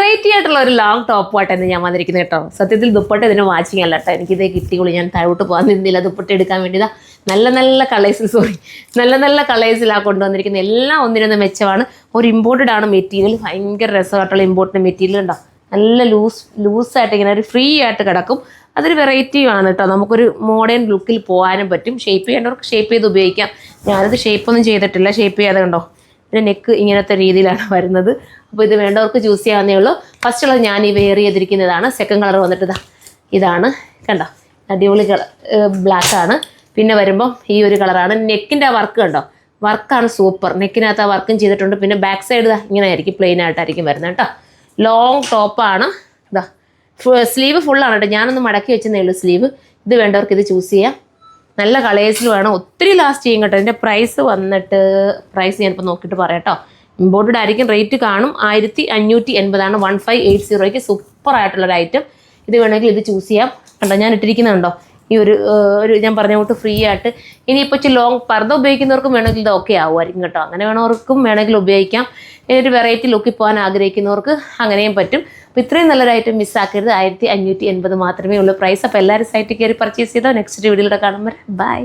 Variety ആയിട്ടുള്ള ഒരു long ടോപ്പായിട്ടാണ് ഞാൻ വന്നിരിക്കുന്നത് കേട്ടോ. സത്യത്തിൽ ദുപ്പട്ട ഇതിന് മാച്ചിങ് അല്ല കേട്ടോ. എനിക്കിതേ കിട്ടിയുള്ളൂ. ഞാൻ താഴോട്ട് പോകാൻ നിന്നില്ല ദുപ്പട്ട എടുക്കാൻ വേണ്ടിയതാ. നല്ല കളേഴ്സിലാണ് കൊണ്ടുവന്നിരിക്കുന്നത്. എല്ലാം ഒന്നിനൊന്ന് മെച്ചമാണ്. ഒരു ഇമ്പോർട്ടഡ് ആണ് മെറ്റീരിയൽ. ഭയങ്കര രസമായിട്ടുള്ള ഇമ്പോർട്ടഡ് മെറ്റീരിയൽ ഉണ്ടോ. നല്ല ലൂസായിട്ട് ഇങ്ങനെ ഒരു ഫ്രീ ആയിട്ട് കിടക്കും. അതൊരു വെറൈറ്റിയാണ് കേട്ടോ. നമുക്കൊരു മോഡേൺ ലുക്കിൽ പോകാനും പറ്റും. ഷേപ്പ് ചെയ്യേണ്ടവർക്ക് ഷേപ്പ് ചെയ്ത് ഉപയോഗിക്കാം. ഞാനത് ഷേപ്പൊന്നും ചെയ്തിട്ടില്ല. ഷേപ്പ് ചെയ്യാതെ കണ്ടോ. പിന്നെ നെക്ക് ഇങ്ങനത്തെ രീതിയിലാണ് വരുന്നത്. അപ്പോൾ ഇത് വേണ്ടവർക്ക് ചൂസ് ചെയ്യാവുന്നേ ഉള്ളൂ. ഫസ്റ്റുള്ളത് ഞാൻ ഈ വെയർ ചെയ്തിരിക്കുന്നതാണ്. സെക്കൻഡ് കളർ വന്നിട്ട് ഇതാണ് കണ്ടോ. അടിപൊളി ബ്ലാക്കാണ്. പിന്നെ വരുമ്പം ഈ ഒരു കളറാണ്. നെക്കിൻ്റെ ആ വർക്ക് കണ്ടോ. വർക്കാണ് സൂപ്പർ. നെക്കിനകത്ത് ആ വർക്കും ചെയ്തിട്ടുണ്ട്. പിന്നെ ബാക്ക് സൈഡ് ഇങ്ങനെ ആയിരിക്കും, പ്ലെയിൻ ആയിട്ടായിരിക്കും വരുന്നത് കേട്ടോ. ലോങ് ടോപ്പാണ്. സ്ലീവ് ഫുള്ളാണ് കേട്ടോ. ഞാനൊന്ന് മടക്കി വെച്ചതേ ഉള്ളൂ സ്ലീവ്. ഇത് വേണ്ടവർക്ക് ഇത് ചൂസ് ചെയ്യാം. നല്ല കളേഴ്സിൽ വേണം. ഒത്തിരി ലാസ്റ്റ് ചെയ്യും കേട്ടോ. ഇതിൻ്റെ പ്രൈസ് ഞാനിപ്പോൾ നോക്കിയിട്ട് പറയാം കേട്ടോ. ഇമ്പോർട്ടഡ് ആയിരിക്കും. റേറ്റ് കാണും 1580 1580 സൂപ്പറായിട്ടുള്ളൊരു ഐറ്റം. ഇത് വേണമെങ്കിൽ ഇത് ചൂസ് ചെയ്യാം കണ്ടോ. ഞാൻ ഇട്ടിരിക്കുന്നുണ്ടോ ഈ ഒരു ഞാൻ പറഞ്ഞ കൂട്ട് ഫ്രീ ആയിട്ട്. ഇനിയിപ്പോൾ ഇച്ചിരി ലോങ് പർദ്ദ ഉപയോഗിക്കുന്നവർക്കും വേണമെങ്കിൽ ഇത് ഓക്കെ ആവുമായിരിക്കും കേട്ടോ. അങ്ങനെ വേണമെങ്കിൽ ഉപയോഗിക്കാം. ഒരു വെറൈറ്റി ലുക്കിൽ പോകാൻ ആഗ്രഹിക്കുന്നവർക്ക് അങ്ങനെയും പറ്റും. അപ്പോൾ ഇത്രയും നല്ലൊരു ഐറ്റം മിസ്സാക്കരുത്. 1580 മാത്രമേ ഉള്ളൂ പ്രൈസ്. അപ്പോൾ എല്ലാവരും സൈറ്റിൽ കയറി പർച്ചേസ് ചെയ്തോ. നെക്സ്റ്റ് വീഡിയോയിലൂടെ കാണുമ്പോൾ ബൈ.